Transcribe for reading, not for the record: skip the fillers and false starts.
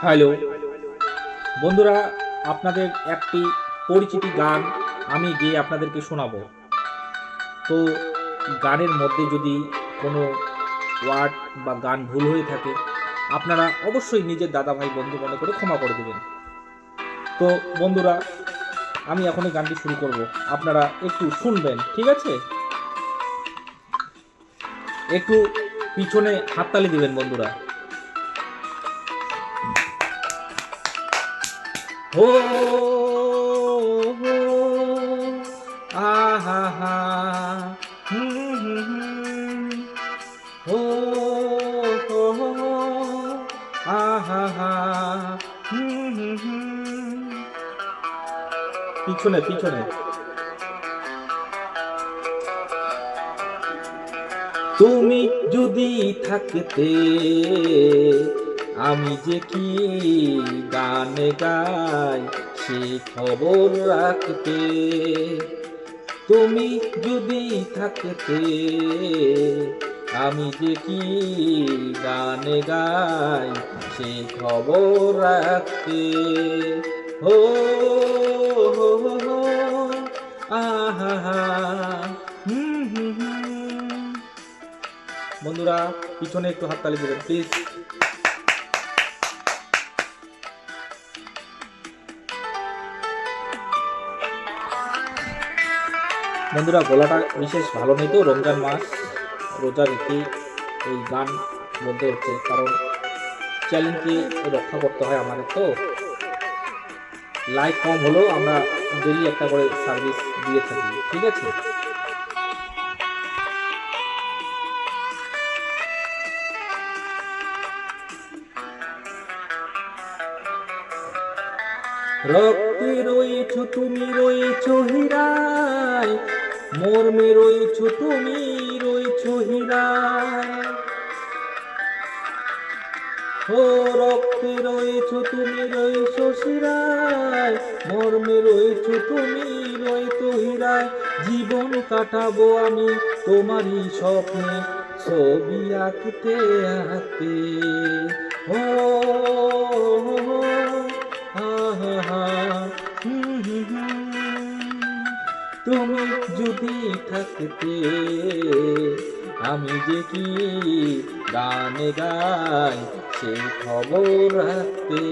Hello বন্ধুরা, আপনাদের একটি পরিচিতি গান আমি গেয়ে আপনাদেরকে শোনাবো। তো গানের মধ্যে যদি কোনো ওয়ার্ড বা গান ভুল হয়ে থাকে, আপনারা অবশ্যই নিজের দাদাভাই বন্ধু মনে করে ক্ষমা করে দেবেন। তো বন্ধুরা, আমি এখন এই গানটি শুরু করব, আপনারা একটু শুনবেন, ঠিক আছে? একটু পিছনে হাততালি দিবেন বন্ধুরা। হো হো আহা হা হো হো আহা হা পিছনে পিছনে। তুমি যদি থাকতে আমি যে কি গানে গাই সে খবর রাখতে। তুমি যদি থাকতে আমি যে কি গানে গাই সে খবর রাখতে। হো হো হো হো, আহা হা বন্ধুরা, পিছনে একটু হাততালি দেবেন প্লিজ। বন্ধুরা, গলাটা বিশেষ ভালো নেই, তো রমজান মাস রোজা রেখে এই গান বলতে হচ্ছে, কারণ চ্যালেঞ্জকে রক্ষা করতে হয় আমাদের। তো লাইক কম হলেও আমরা ডেলি একটা করে সার্ভিস দিয়ে থাকি, ঠিক আছে? রক্তে রয়েছ তুমি, রয়েছ হীরায়, মর্মে রয়েছ তুমি, রয়েছ হীরায়। ও রক্তে রয়েছ তুমি, রয়েছ শিরায়, মর্মে রয়েছ তুমি, রয়েছ হীরায়। জীবন কাটাবো আমি তোমারই স্বপ্নে, ছবি আঁকতে আঁকতে। ও তুমি যদি থাকতে আমি যে কি গানে গাই সে খবর রাখতে।